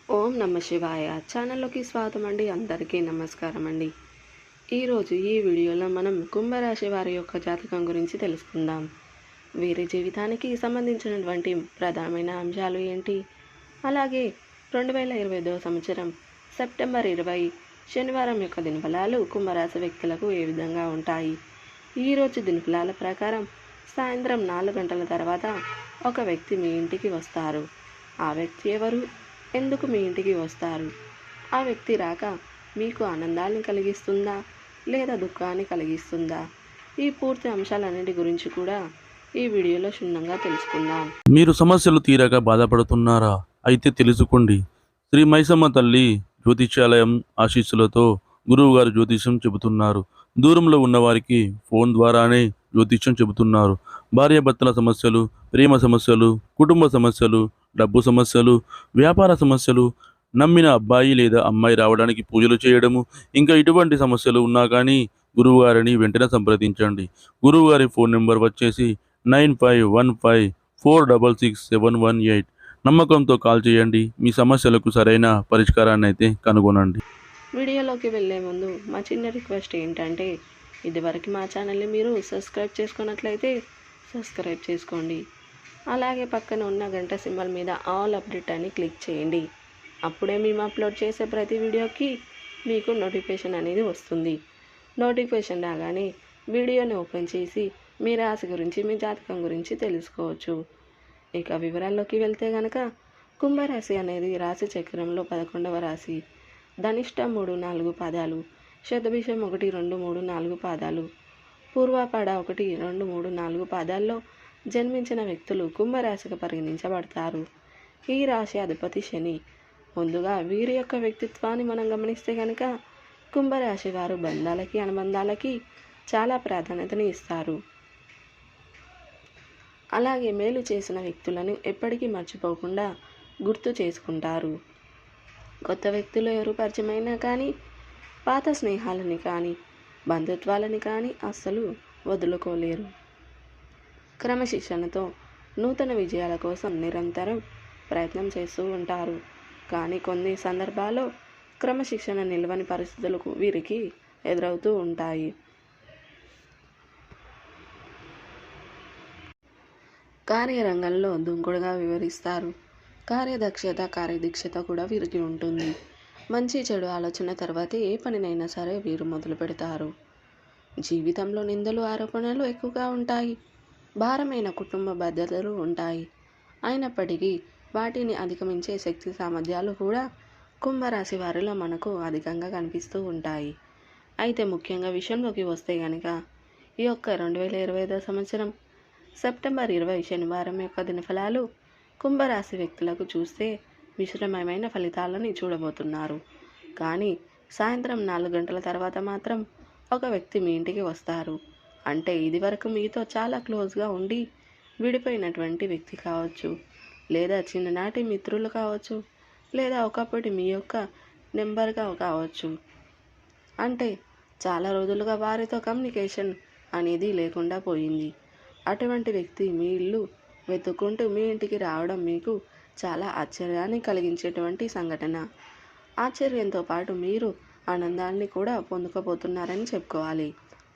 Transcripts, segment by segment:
ఓం నమ శివాయ ఛానల్లోకి స్వాగతం అండి. అందరికీ నమస్కారం అండి. ఈరోజు ఈ వీడియోలో మనం కుంభరాశి వారి యొక్క జాతకం గురించి తెలుసుకుందాం. వీరి జీవితానికి సంబంధించినటువంటి ప్రధానమైన అంశాలు ఏంటి, అలాగే 2025 సంవత్సరం సెప్టెంబర్ 20 శనివారం యొక్క దినఫలాలు కుంభరాశి వ్యక్తులకు ఏ విధంగా ఉంటాయి. ఈరోజు దినఫలాల ప్రకారం సాయంత్రం 4 గంటల తర్వాత ఒక వ్యక్తి మీ ఇంటికి వస్తారు. ఆ వ్యక్తి ఎవరు, ఎందుకు మీ ఇంటికి వస్తారు, ఆ వ్యక్తి రాక మీకు ఆనందాన్ని కలిగిస్తుందా లేదా దుఃఖాన్ని కలిగిస్తుందా, ఈ పూర్తి అంశాలన్నిటి గురించి కూడా ఈ వీడియోలో క్షుణ్ణంగా తెలుసుకుందాం. మీరు సమస్యలు తీరక బాధపడుతున్నారా? అయితే తెలుసుకోండి. శ్రీ మైసమ్మ తల్లి జ్యోతిష్యాలయం ఆశీస్సులతో గురువుగారు జ్యోతిష్యం చెబుతున్నారు. దూరంలో ఉన్నవారికి ఫోన్ ద్వారానే జ్యోతిష్యం చెబుతున్నారు. భార్యాభర్తల సమస్యలు, ప్రేమ సమస్యలు, కుటుంబ సమస్యలు, డబ్బు సమస్యలు, వ్యాపార సమస్యలు, నమ్మిన అబ్బాయి లేదా అమ్మాయి రావడానికి పూజలు చేయడము, ఇంకా ఇటువంటి సమస్యలు ఉన్నా కానీ గురువుగారిని వెంటనే సంప్రదించండి. గురువుగారి ఫోన్ నెంబర్ వచ్చేసి 9515466718. నమ్మకంతో కాల్ చేయండి. మీ సమస్యలకు సరైన పరిష్కారాన్ని అయితే కనుగొనండి. వీడియోలోకి వెళ్ళే ముందు మా చిన్న రిక్వెస్ట్ ఏంటంటే, ఇదివరకు మా ఛానల్ని మీరు సబ్స్క్రైబ్ చేసుకున్నట్లయితే సబ్స్క్రైబ్ చేసుకోండి. అలాగే పక్కన ఉన్న గంట సింబల్ మీద ఆల్ అప్డేట్ అని క్లిక్ చేయండి. అప్పుడే మేము అప్లోడ్ చేసే ప్రతి వీడియోకి మీకు నోటిఫికేషన్ అనేది వస్తుంది. నోటిఫికేషన్ రాగానే వీడియోని ఓపెన్ చేసి మీ రాశి గురించి, మీ జాతకం గురించి తెలుసుకోవచ్చు. ఇక వివరాల్లోకి వెళ్తే కనుక, కుంభరాశి అనేది రాశి చక్రంలో 11వ రాశి. ధనిష్ట 3-4 పాదాలు, శతభిషం 1-2-3-4 పాదాలు, పూర్వపడ 1-2-3-4 పాదాల్లో జన్మించిన వ్యక్తులు కుంభరాశిగా పరిగణించబడతారు. ఈ రాశి అధిపతి శని. ముందుగా వీరి యొక్క వ్యక్తిత్వాన్ని మనం గమనిస్తే కనుక, కుంభరాశి వారు బంధాలకి, అనుబంధాలకి చాలా ప్రాధాన్యతని ఇస్తారు. అలాగే మేలు చేసిన వ్యక్తులను ఎప్పటికీ మర్చిపోకుండా గుర్తు చేసుకుంటారు. కొత్త వ్యక్తులు ఎవరు పరిచయమైనా కానీ, పాత స్నేహాలని కానీ, బంధుత్వాలని కానీ అస్సలు వదులుకోలేరు. క్రమశిక్షణతో నూతన విజయాల కోసం నిరంతరం ప్రయత్నం చేస్తూ ఉంటారు. కానీ కొన్ని సందర్భాల్లో క్రమశిక్షణ నిలవని పరిస్థితులకు వీరికి ఎదురవుతూ ఉంటాయి. కార్యరంగంలో దూకుడుగా వివరిస్తారు. కార్యదీక్షత కూడా వీరికి ఉంటుంది. మంచి చెడు ఆలోచన తర్వాతే ఏ పనినైనా సరే వీరు మొదలు పెడతారు. జీవితంలో నిందలు, ఆరోపణలు ఎక్కువగా ఉంటాయి. భారమైన కుటుంబ బాధ్యతలు ఉంటాయి. అయినప్పటికీ వాటిని అధిగమించే శక్తి సామర్థ్యాలు కూడా కుంభరాశి వారిలో మనకు అధికంగా కనిపిస్తూ ఉంటాయి. అయితే ముఖ్యంగా విషయంలోకి వస్తే కనుక, ఈ యొక్క 2025 సంవత్సరం సెప్టెంబర్ 20 శనివారం యొక్క దినఫలాలు కుంభరాశి వ్యక్తులకు చూస్తే మిశ్రమమైన ఫలితాలను చూడబోతున్నారు. కానీ సాయంత్రం 4 గంటల తర్వాత మాత్రం ఒక వ్యక్తి మీ ఇంటికి వస్తారు. అంటే ఇది వరకు మీతో చాలా క్లోజ్గా ఉండి విడిపోయినటువంటి వ్యక్తి కావచ్చు, లేదా చిన్ననాటి మిత్రులు కావచ్చు, లేదా ఒకప్పటి మీ యొక్క నెంబర్గా కావచ్చు. అంటే చాలా రోజులుగా వారితో కమ్యూనికేషన్ అనేది లేకుండా పోయింది. అటువంటి వ్యక్తి మీ ఇల్లు వెతుక్కుంటూ మీ ఇంటికి రావడం మీకు చాలా ఆశ్చర్యాన్ని కలిగించేటువంటి సంఘటన. ఆశ్చర్యంతో పాటు మీరు ఆనందాన్ని కూడా పొందుకోబోతున్నారని చెప్పుకోవాలి.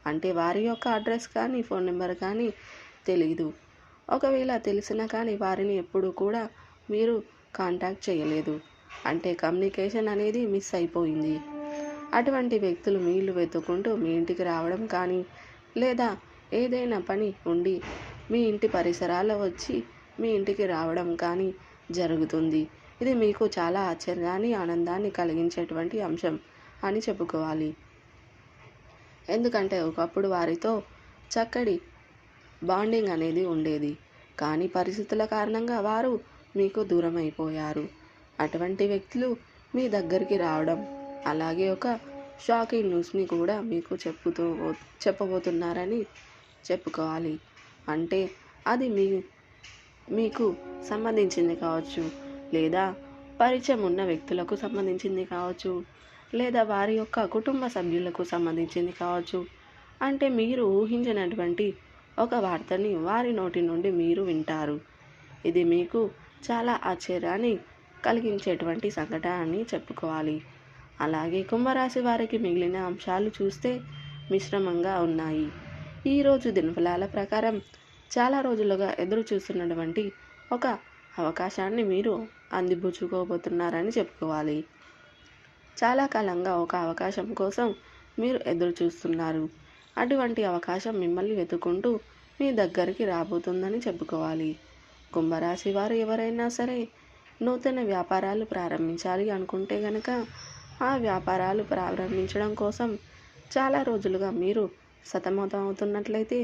అంటే వారి యొక్క అడ్రస్ కానీ, ఫోన్ నెంబర్ కానీ తెలీదు. ఒకవేళ తెలిసినా కానీ వారిని ఎప్పుడూ కూడా మీరు కాంటాక్ట్ చేయలేదు. అంటే కమ్యూనికేషన్ అనేది మిస్ అయిపోయింది. అటువంటి వ్యక్తులు మీ ఇల్లు వెతుక్కుంటూ మీ ఇంటికి రావడం కానీ, లేదా ఏదైనా పని ఉండి మీ ఇంటి పరిసరాల్లో వచ్చి మీ ఇంటికి రావడం కానీ జరుగుతుంది. ఇది మీకు చాలా ఆశ్చర్యాన్ని, ఆనందాన్ని కలిగించేటువంటి అంశం అని చెప్పుకోవాలి. ఎందుకంటే ఒకప్పుడు వారితో చక్కటి బాండింగ్ అనేది ఉండేది. కానీ పరిస్థితుల కారణంగా వారు మీకు దూరం అయిపోయారు. అటువంటి వ్యక్తులు మీ దగ్గరికి రావడం, అలాగే ఒక షాకింగ్ న్యూస్ని కూడా మీకు చెప్పబోతున్నారని చెప్పుకోవాలి. అంటే అది మీకు సంబంధించింది కావచ్చు, లేదా పరిచయం ఉన్న వ్యక్తులకు సంబంధించింది కావచ్చు, లేదా వారి యొక్క కుటుంబ సభ్యులకు సంబంధించింది కావచ్చు. అంటే మీరు ఊహించినటువంటి ఒక వార్తని వారి నోటి నుండి మీరు వింటారు. ఇది మీకు చాలా ఆశ్చర్యాన్ని కలిగించేటువంటి సంఘటన అని చెప్పుకోవాలి. అలాగే కుంభరాశి వారికి మిగిలిన అంశాలు చూస్తే మిశ్రమంగా ఉన్నాయి. ఈరోజు దినఫలాల ప్రకారం చాలా రోజులుగా ఎదురు చూస్తున్నటువంటి ఒక అవకాశాన్ని మీరు అందిపుచ్చుకోబోతున్నారని చెప్పుకోవాలి. చాలా కాలంగా ఒక అవకాశం కోసం మీరు ఎదురు చూస్తున్నారు. అటువంటి అవకాశం మిమ్మల్ని వెతుకుంటూ మీ దగ్గరికి రాబోతుందని చెప్పుకోవాలి. కుంభరాశి వారు ఎవరైనా సరే నూతన వ్యాపారాలు ప్రారంభించాలి అనుకుంటే గనక ఆ వ్యాపారాలు ప్రారంభించడం కోసం చాలా రోజులుగా మీరు సతమతం అవుతున్నట్లయితే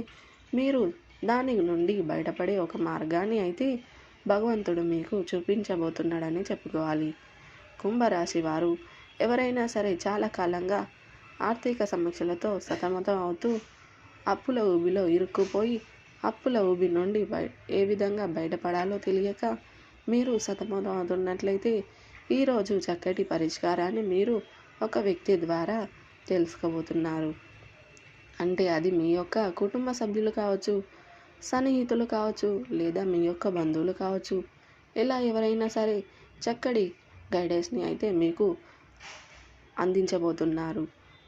మీరు దాని నుండి బయటపడే ఒక మార్గాన్ని అయితే భగవంతుడు మీకు చూపించబోతున్నాడని చెప్పుకోవాలి. కుంభరాశి వారు ఎవరైనా సరే చాలా కాలంగా ఆర్థిక సమస్యలతో సతమతం అవుతూ అప్పుల ఊబిలో ఇరుక్కుపోయి అప్పుల ఊబి నుండి ఏ విధంగా బయటపడాలో తెలియక మీరు సతమతం అవుతున్నట్లయితే ఈరోజు చక్కటి పరిష్కారాన్ని మీరు ఒక వ్యక్తి ద్వారా తెలుసుకోబోతున్నారు. అంటే అది మీ యొక్క కుటుంబ సభ్యులు కావచ్చు, సన్నిహితులు కావచ్చు, లేదా మీ యొక్క బంధువులు కావచ్చు. ఇలా ఎవరైనా సరే చక్కటి గైడెన్స్ని అయితే మీకు అందించబోతున్నారు.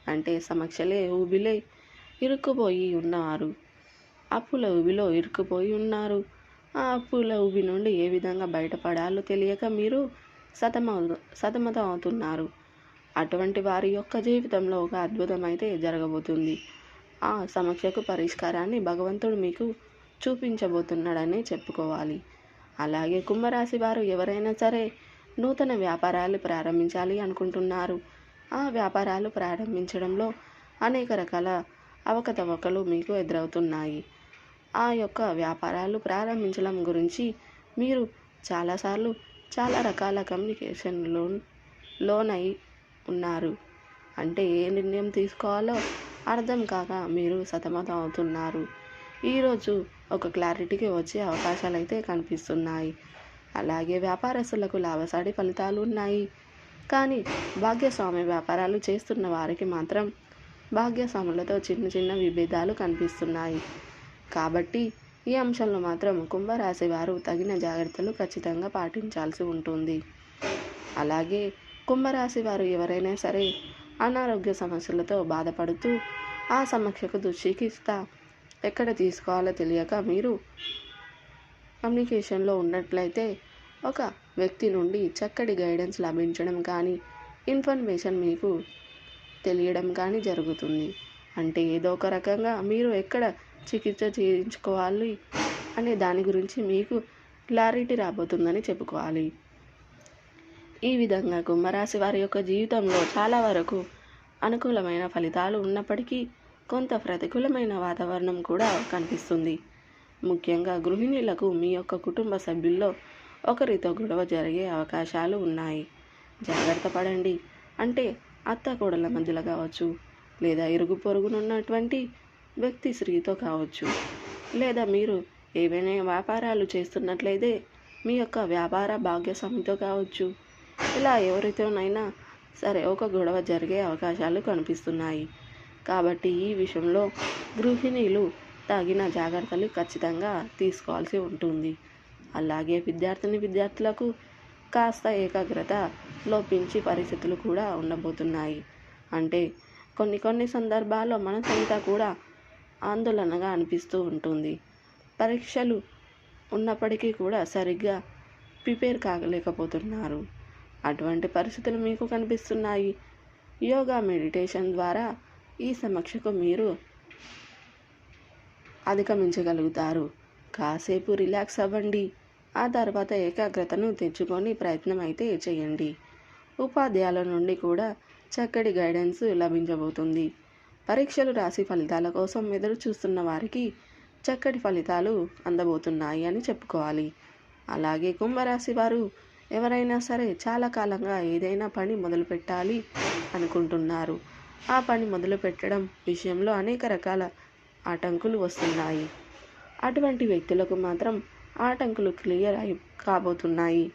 అంటే సమస్యలే ఊబిలే ఇరుక్కుపోయి ఉన్నవారు అప్పుల ఊబిలో ఇరుక్కుపోయి ఉన్నారు. ఆ అప్పుల ఊబి నుండి ఏ విధంగా బయటపడాలో తెలియక మీరు సతమతం అవుతున్నారు. అటువంటి వారి యొక్క జీవితంలో ఒక అద్భుతం అయితే జరగబోతుంది. ఆ సమస్యకు పరిష్కారాన్ని భగవంతుడు మీకు చూపించబోతున్నాడని చెప్పుకోవాలి. అలాగే కుంభరాశి వారు ఎవరైనా సరే నూతన వ్యాపారాలు ప్రారంభించాలి అనుకుంటున్నారు. ఆ వ్యాపారాలు ప్రారంభించడంలో అనేక రకాల అవకతవకలు మీకు ఎదురవుతున్నాయి. ఆ యొక్క వ్యాపారాలు ప్రారంభించడం గురించి మీరు చాలాసార్లు చాలా రకాల కమ్యూనికేషన్ లోనై ఉన్నారు. అంటే ఏ నిర్ణయం తీసుకోవాలో అర్థం కాక మీరు సతమతం అవుతున్నారు. ఈరోజు ఒక క్లారిటీకి వచ్చే అవకాశాలు అయితే కనిపిస్తున్నాయి. అలాగే వ్యాపారస్తులకు లాభసాటి ఫలితాలు ఉన్నాయి. కానీ భాగ్యస్వామి వ్యాపారాలు చేస్తున్న వారికి మాత్రం భాగ్యస్వాములతో చిన్న చిన్న విభేదాలు కనిపిస్తున్నాయి. కాబట్టి ఈ అంశంలో మాత్రం కుంభరాశి వారు తగిన జాగ్రత్తలు ఖచ్చితంగా పాటించాల్సి ఉంటుంది. అలాగే కుంభరాశి వారు ఎవరైనా సరే అనారోగ్య సమస్యలతో బాధపడుతూ ఆ సమస్యకు చికిత్స ఎక్కడ తీసుకోవాలో తెలియక మీరు కమ్యూనికేషన్లో ఉన్నట్లయితే ఒక వ్యక్తి నుండి చక్కటి గైడెన్స్ లభించడం కానీ ఇన్ఫర్మేషన్ మీకు తెలియడం కానీ జరుగుతుంది. అంటే ఏదో ఒక రకంగా మీరు ఎక్కడ చికిత్స చేయించుకోవాలి అనే దాని గురించి మీకు క్లారిటీ రాబోతుందని చెప్పుకోవాలి. ఈ విధంగా కుంభరాశి వారి యొక్క జీవితంలో చాలా వరకు అనుకూలమైన ఫలితాలు ఉన్నప్పటికీ కొంత ప్రతికూలమైన వాతావరణం కూడా కనిపిస్తుంది. ముఖ్యంగా గృహిణులకు మీ యొక్క కుటుంబ సభ్యుల్లో ఒకరితో గొడవ జరిగే అవకాశాలు ఉన్నాయి. జాగ్రత్త పడండి. అంటే అత్త కోడళ్ళ మధ్యలో కావచ్చు, లేదా ఇరుగు పొరుగునున్నటువంటి వ్యక్తి స్త్రీతో కావచ్చు, లేదా మీరు ఏవైనా వ్యాపారాలు చేస్తున్నట్లయితే మీ యొక్క వ్యాపార భాగ్యస్వామితో కావచ్చు. ఇలా ఎవరితోనైనా సరే ఒక గొడవ జరిగే అవకాశాలు కనిపిస్తున్నాయి. కాబట్టి ఈ విషయంలో గృహిణీలు తగిన జాగ్రత్తలు ఖచ్చితంగా తీసుకోవాల్సి ఉంటుంది. అలాగే విద్యార్థులకు కాస్త ఏకాగ్రత లోపించి పరిస్థితులు కూడా ఉండబోతున్నాయి. అంటే కొన్ని సందర్భాల్లో మనసంతా కూడా ఆందోళనగా అనిపిస్తూ ఉంటుంది. పరీక్షలు ఉన్నప్పటికీ కూడా సరిగ్గా ప్రిపేర్ కాలేకపోతున్నారు. అటువంటి పరిస్థితులు మీకు కనిపిస్తున్నాయి. యోగా మెడిటేషన్ ద్వారా ఈ సమస్యకు మీరు అధిగమించగలుగుతారు. కాసేపు రిలాక్స్ అవ్వండి. ఆ తర్వాత ఏకాగ్రతను తెచ్చుకొని ప్రయత్నం అయితే చేయండి. ఉపాధ్యాయుల నుండి కూడా చక్కటి గైడెన్స్ లభించబోతుంది. పరీక్షలు రాసి ఫలితాల కోసం ఎదురు చూస్తున్న వారికి చక్కటి ఫలితాలు అందబోతున్నాయి అని చెప్పుకోవాలి. అలాగే కుంభరాశి వారు ఎవరైనా సరే చాలా కాలంగా ఏదైనా పని మొదలు పెట్టాలి అనుకుంటున్నారు. ఆ పని మొదలు పెట్టడం విషయంలో అనేక రకాల ఆటంకులు వస్తున్నాయి. అటువంటి వ్యక్తులకు మాత్రం ఆటంకులు క్లియర్ కాబోతున్నాయి.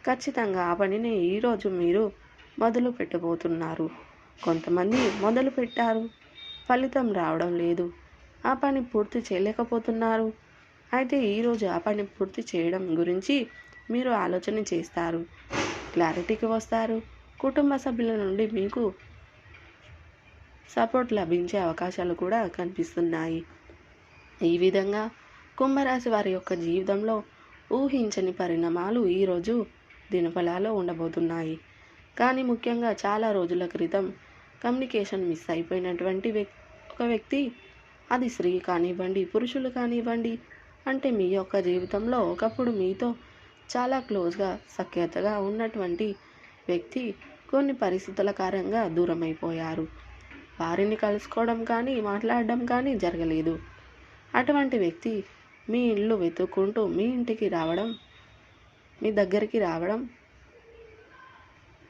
ఖచ్చితంగా ఆ పనిని ఈరోజు మీరు మొదలు పెట్టబోతున్నారు. కొంతమంది మొదలు పెట్టారు, ఫలితం రావడం లేదు, ఆ పని పూర్తి చేయలేకపోతున్నారు. అయితే ఈరోజు ఆ పని పూర్తి చేయడం గురించి మీరు ఆలోచన చేస్తారు. క్లారిటీకి వస్తారు. కుటుంబ సభ్యుల నుండి మీకు సపోర్ట్ లభించే అవకాశాలు కూడా కనిపిస్తున్నాయి. ఈ విధంగా కుంభరాశి వారి యొక్క జీవితంలో ఊహించని పరిణామాలు ఈరోజు దినఫలాల్లో ఉండబోతున్నాయి. కానీ ముఖ్యంగా చాలా రోజుల క్రితం కమ్యూనికేషన్ మిస్ అయిపోయినటువంటి ఒక వ్యక్తి, అది స్త్రీ కానివ్వండి, పురుషులు కానివ్వండి, అంటే మీ యొక్క జీవితంలో ఒకప్పుడు మీతో చాలా క్లోజ్గా సఖ్యతగా ఉన్నటువంటి వ్యక్తి కొన్ని పరిస్థితుల కారణంగా దూరమైపోయారు. వారిని కలుసుకోవడం కానీ మాట్లాడడం కానీ జరగలేదు. అటువంటి వ్యక్తి మీ ఇల్లు వెతుక్కుంటూ మీ ఇంటికి రావడం, మీ దగ్గరికి రావడం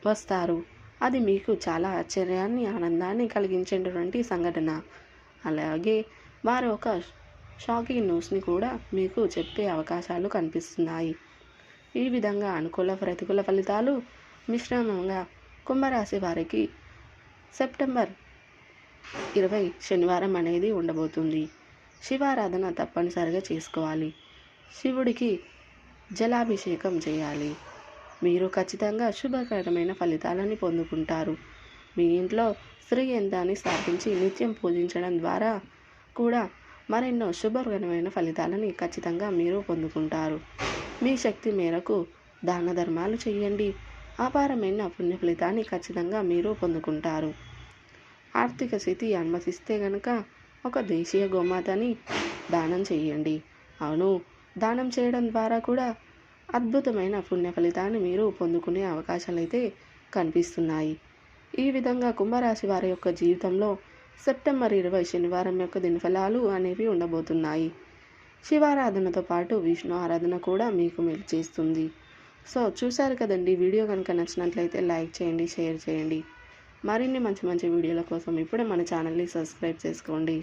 వస్తారు. అది మీకు చాలా ఆశ్చర్యాన్ని ఆనందాన్ని కలిగించేటటువంటి సంఘటన. అలాగే వారు ఒక షాకింగ్ న్యూస్ని కూడా మీకు చెప్పే అవకాశాలు కనిపిస్తున్నాయి. ఈ విధంగా అనుకూల ప్రతికూల ఫలితాలు మిశ్రమంగా కుంభరాశి వారికి సెప్టెంబర్ 20 శనివారం అనేది ఉండబోతుంది. శివారాధన తప్పనిసరిగా చేసుకోవాలి. శివుడికి జలాభిషేకం చేయాలి. మీరు ఖచ్చితంగా శుభకరమైన ఫలితాలని పొందుకుంటారు. మీ ఇంట్లో శ్రీ యంత్రాన్ని స్థాపించి నిత్యం పూజించడం ద్వారా కూడా మరెన్నో శుభకరమైన ఫలితాలని ఖచ్చితంగా మీరు పొందుకుంటారు. మీ శక్తి మేరకు దాన ధర్మాలు చేయండి. అపారమైన పుణ్య ఫలితాన్ని ఖచ్చితంగా మీరు పొందుకుంటారు. ఆర్థిక స్థితి అనుమతిస్తే గనక ఒక దేశీయ గోమాతని దానం చేయండి. అవును, దానం చేయడం ద్వారా కూడా అద్భుతమైన పుణ్య ఫలితాన్ని మీరు పొందుకునే అవకాశాలు అయితే కనిపిస్తున్నాయి. ఈ విధంగా కుంభరాశి వారి యొక్క జీవితంలో సెప్టెంబర్ 20 శనివారం యొక్క దినఫలాలు అనేవి ఉండబోతున్నాయి. శివారాధనతో పాటు విష్ణు ఆరాధన కూడా మీకు మేలు చేస్తుంది. సో చూశారు కదండి, వీడియో కనుక నచ్చినట్లయితే లైక్ చేయండి, షేర్ చేయండి. మరిన్ని మంచి మంచి వీడియోల కోసం ఇప్పుడే మన ఛానల్ని సబ్స్క్రైబ్ చేసుకోండి.